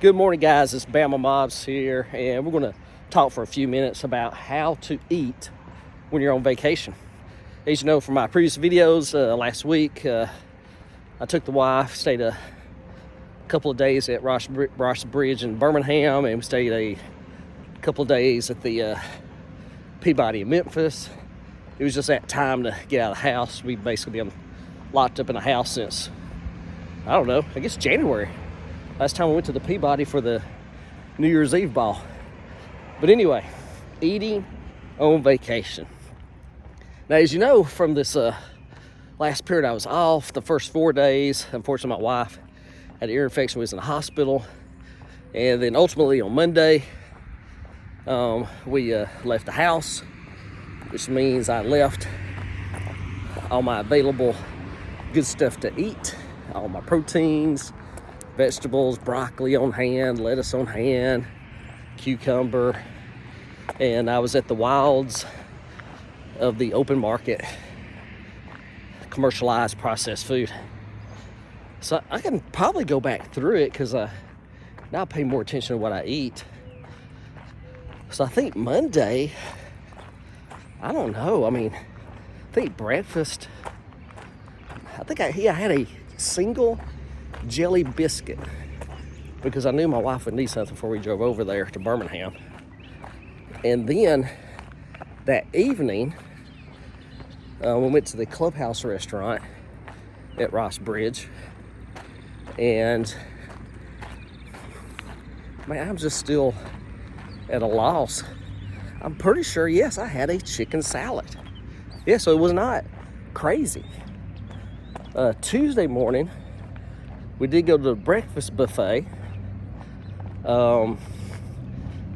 Good morning, guys. It's Bama Mobs here, and we're going to talk for a few minutes about how to eat when you're on vacation. As you know from my previous videos, last week I took the wife, stayed a couple of days at Ross Bridge in Birmingham, and we stayed a couple of days at the Peabody in Memphis. It was just that time to get out of the house. We've basically been locked up in the house since, I don't know, I guess January. Last time we went to the Peabody for the New Year's Eve ball. But anyway, eating on vacation. Now, as you know, from this last period I was off, the first 4 days, unfortunately my wife had an ear infection, was in the hospital. And then ultimately on Monday, we left the house, which means I left all my available good stuff to eat, all my proteins, vegetables, broccoli on hand, lettuce on hand, cucumber, and I was at the wilds of the open market commercialized processed food. So I can probably go back through it because now I pay more attention to what I eat. So I think Monday, I don't know. I mean, I think breakfast, I had a single jelly biscuit because I knew my wife would need something before we drove over there to Birmingham. And then that evening, we went to the Clubhouse restaurant at Ross Bridge, and man, I'm just still at a loss. I'm pretty sure, yes, I had a chicken salad. Yeah, so it was not crazy. Tuesday morning, we did go to the breakfast buffet.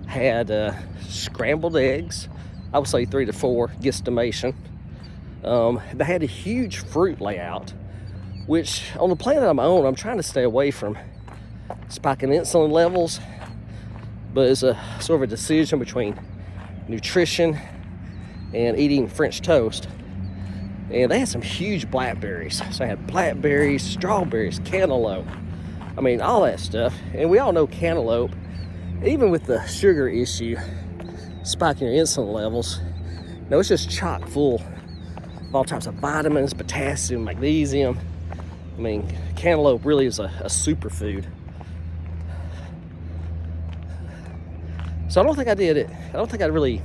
Had scrambled eggs. I would say 3 to 4 guesstimation. They had a huge fruit layout, which on the planet I'm on, I'm trying to stay away from spiking insulin levels, but it's a sort of a decision between nutrition and eating French toast. And they had some huge blackberries. So I had blackberries, strawberries, cantaloupe. I mean, all that stuff. And we all know cantaloupe, even with the sugar issue, spiking your insulin levels, no, it's just chock full of all types of vitamins, potassium, magnesium. I mean, cantaloupe really is a superfood. So I don't think I did it. I don't think I really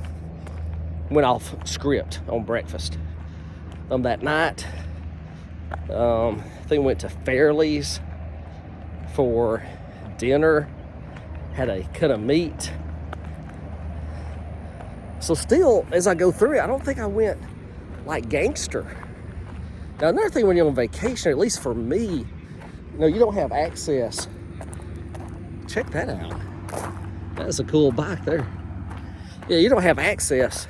went off script on breakfast. That night, I think we went to Fairley's for dinner, had a cut of meat. So still, as I go through it, I don't think I went like gangster. Now, another thing when you're on vacation, at least for me, you don't have access. Check that out. That's a cool bike there. Yeah, you don't have access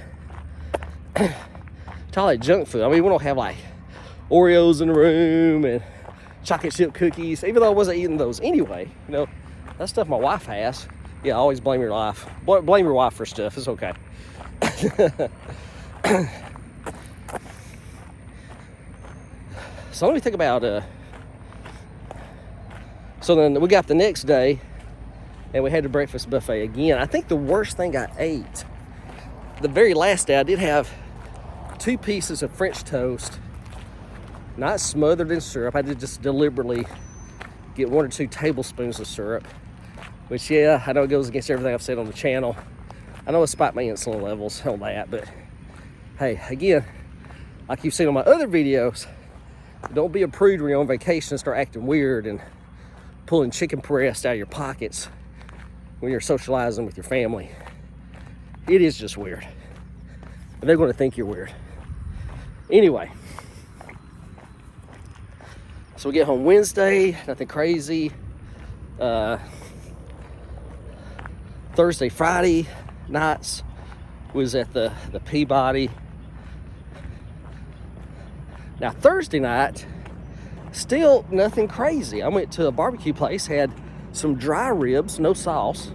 to all that junk food. I mean, we don't have like Oreos in the room and chocolate chip cookies, even though I wasn't eating those anyway. That stuff my wife has. Yeah, always blame your wife. Blame your wife for stuff. It's okay. So let me think about, so then we got the next day and we had the breakfast buffet again. I think the worst thing I ate, the very last day, I did have 2 pieces of French toast, not smothered in syrup. I did just deliberately get 1 or 2 tablespoons of syrup, which, yeah, I know it goes against everything I've said on the channel. I know it spiked my insulin levels on that, but hey, again, like you've seen on my other videos, don't be a prude when you're on vacation and start acting weird and pulling chicken breast out of your pockets when you're socializing with your family. It is just weird. They're going to think you're weird. Anyway, so we get home Wednesday, nothing crazy. Thursday, Friday nights was at the Peabody. Now Thursday night, still nothing crazy. I went to a barbecue place, had some dry ribs, no sauce.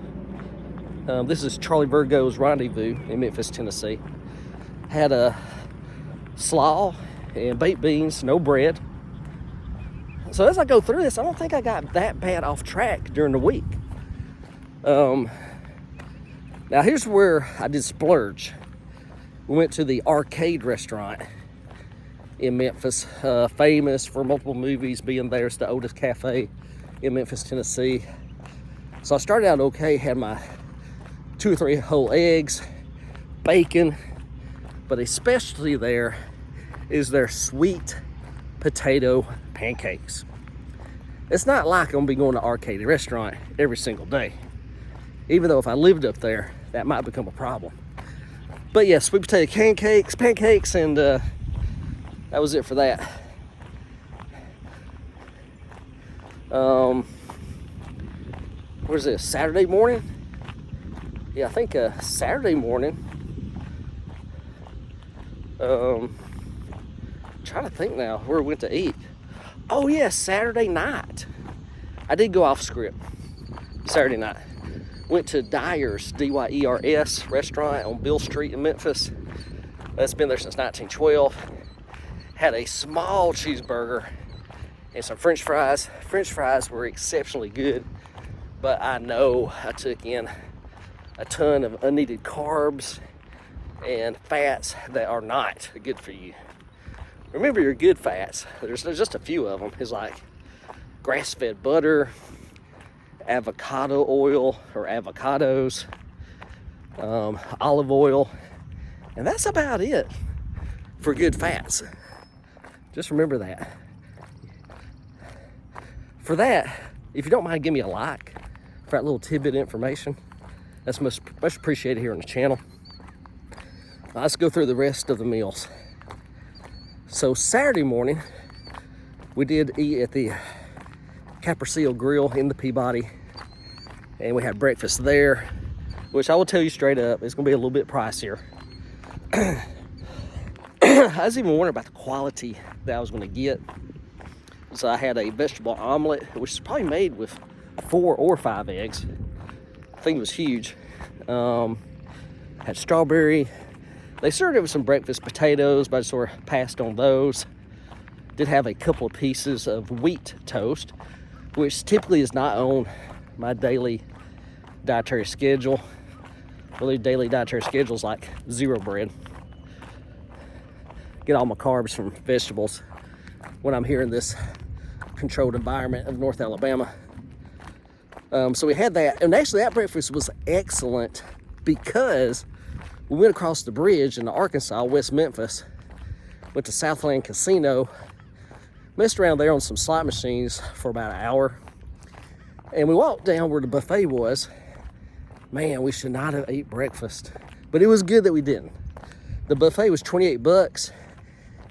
This is Charlie Virgo's Rendezvous in Memphis, Tennessee. Had a slaw and baked beans, no bread. So as I go through this, I don't think I got that bad off track during the week. Now here's where I did splurge. We went to the Arcade restaurant in Memphis, famous for multiple movies being there. It's the oldest cafe in Memphis, Tennessee. So I started out okay, had my 2 or 3 whole eggs, bacon, but a specialty there is their sweet potato pancakes. It's not like I'm gonna be going to Arcade restaurant every single day. Even though if I lived up there, that might become a problem. But yeah, sweet potato pancakes, and that was it for that. What is this, Saturday morning? Yeah, I think Saturday morning. Trying to think now where we went to eat. Oh yeah, Saturday night. I did go off script. Saturday night. Went to Dyer's, D-Y-E-R-S restaurant on Bill Street in Memphis. That's been there since 1912. Had a small cheeseburger and some French fries. French fries were exceptionally good, but I know I took in a ton of unneeded carbs and fats that are not good for you. Remember your good fats. There's just a few of them. It's like grass-fed butter, avocado oil or avocados, olive oil, and that's about it for good fats. Just remember that. For that, if you don't mind, give me a like for that little tidbit of information. That's much appreciated here on the channel. Now let's go through the rest of the meals. So Saturday morning, we did eat at the Capercillo Grill in the Peabody, and we had breakfast there, which I will tell you straight up, it's gonna be a little bit pricier. I was even wondering about the quality that I was gonna get. So I had a vegetable omelet, which is probably made with 4 or 5 eggs. I think it was huge. Had strawberry. They served it with some breakfast potatoes, but I sort of passed on those. Did have a couple of pieces of wheat toast, which typically is not on my daily dietary schedule. Really, daily dietary schedule is like 0 bread. Get all my carbs from vegetables when I'm here in this controlled environment of North Alabama. So we had that, and actually that breakfast was excellent because we went across the bridge into Arkansas, West Memphis, went to Southland Casino, messed around there on some slot machines for about an hour, and we walked down where the buffet was. Man, we should not have ate breakfast, but it was good that we didn't. The buffet was $28, and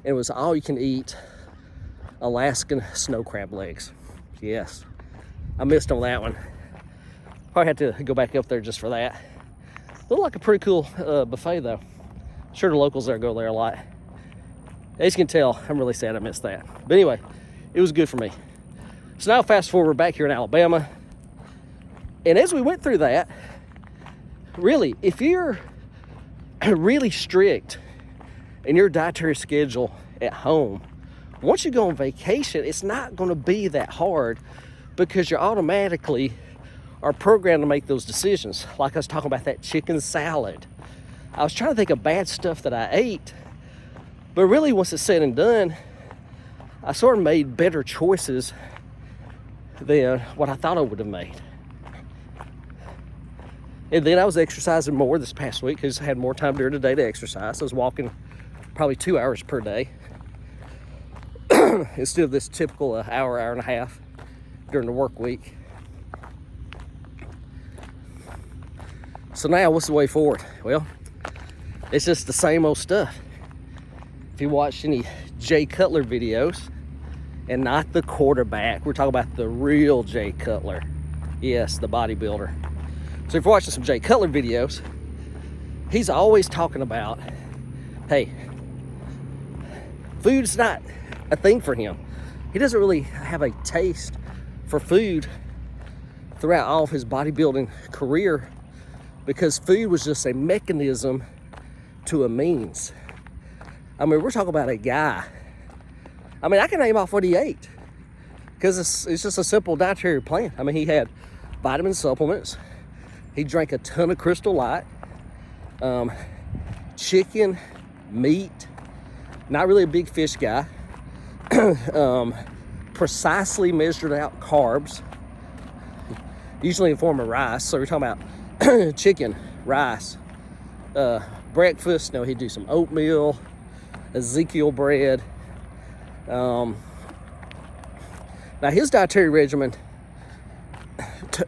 it was all you can eat Alaskan snow crab legs. Yes, I missed on that one. Probably had to go back up there just for that. Looked like a pretty cool buffet though. Sure the locals there go there a lot. As you can tell, I'm really sad I missed that. But anyway, it was good for me. So now fast forward back here in Alabama. And as we went through that, really, if you're really strict in your dietary schedule at home, once you go on vacation, it's not going to be that hard because you automatically are programmed to make those decisions. Like I was talking about that chicken salad. I was trying to think of bad stuff that I ate, but really once it's said and done, I sort of made better choices than what I thought I would have made. And then I was exercising more this past week because I had more time during the day to exercise. I was walking probably 2 hours per day instead of this typical hour and a half during the work week. So now what's the way forward? Well, it's just the same old stuff. If you watch any Jay Cutler videos, and not the quarterback, we're talking about the real Jay Cutler. Yes, the bodybuilder. So if you're watching some Jay Cutler videos, he's always talking about, hey, food's not a thing for him. He doesn't really have a taste for food throughout all of his bodybuilding career because food was just a mechanism to a means. I mean, we're talking about a guy. I mean, I can name off what he ate because it's just a simple dietary plan. I mean, he had vitamin supplements, He drank a ton of Crystal Light, chicken, meat, not really a big fish guy, precisely measured out carbs, usually in form of rice. So we're talking about chicken, rice, breakfast. No, he'd do some oatmeal, Ezekiel bread. Now his dietary regimen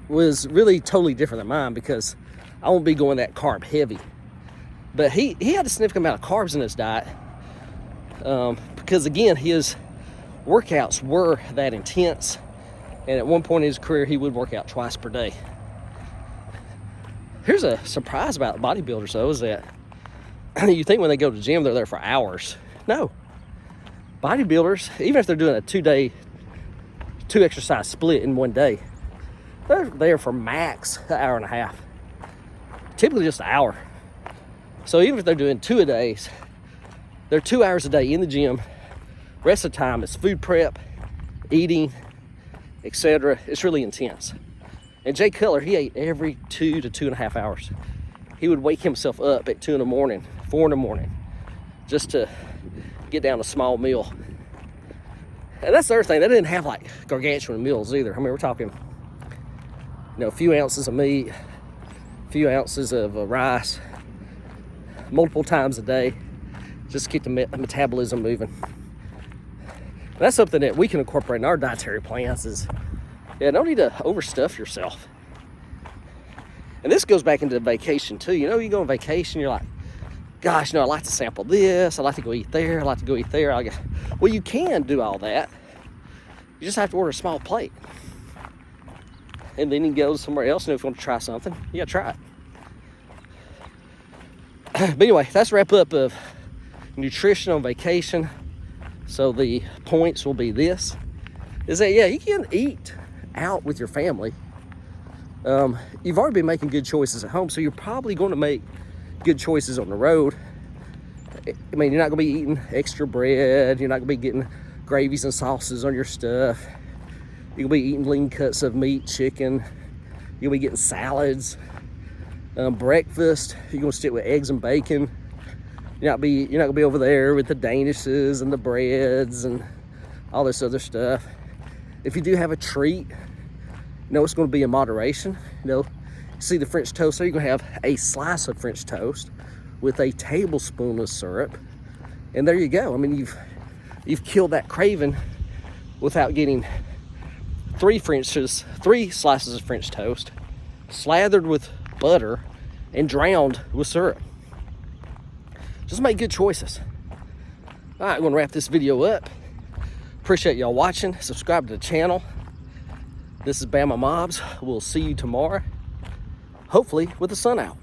was really totally different than mine because I won't be going that carb heavy. But he had a significant amount of carbs in his diet because, again, his workouts were that intense. And at one point in his career, he would work out twice per day. Here's a surprise about bodybuilders, though, is that you think when they go to the gym, they're there for hours. No. Bodybuilders, even if they're doing a 2 exercise split in one day, they're there for max an hour and a half. Typically just an hour. So even if they're doing 2 a days, they're 2 hours a day in the gym. Rest of the time is food prep, eating, etc. It's really intense. And Jay Cutler, he ate every 2 to 2.5 hours. He would wake himself up at 2 in the morning, 4 in the morning, just to get down a small meal. And that's the other thing. They didn't have like gargantuan meals either. I mean, we're talking, a few ounces of meat, a few ounces of rice, multiple times a day, just to keep the metabolism moving. And that's something that we can incorporate in our dietary plans is, don't need to overstuff yourself. And this goes back into vacation too. You go on vacation, you're like, gosh, I'd like to sample this. I'd like to go eat there. I'd like to go eat there. Well, you can do all that. You just have to order a small plate. And then you can go somewhere else, and if you want to try something, you got to try it. But anyway, that's a wrap up of nutrition on vacation. So the points will be this, is that, you can eat out with your family. You've already been making good choices at home, so you're probably going to make good choices on the road. I mean, you're not going to be eating extra bread. You're not going to be getting gravies and sauces on your stuff. You'll be eating lean cuts of meat, chicken. You'll be getting salads. Breakfast, you're going to stick with eggs and bacon. You're not going to be over there with the danishes and the breads and all this other stuff. If you do have a treat, it's going to be in moderation. See the French toast there, you're going to have a slice of French toast with a tablespoon of syrup. And there you go. I mean, you've killed that craving without getting 3 slices of French toast, slathered with butter, and drowned with syrup. Just make good choices. All right, I'm going to wrap this video up. Appreciate y'all watching. Subscribe to the channel. This is Bama Mobs. We'll see you tomorrow, hopefully with the sun out.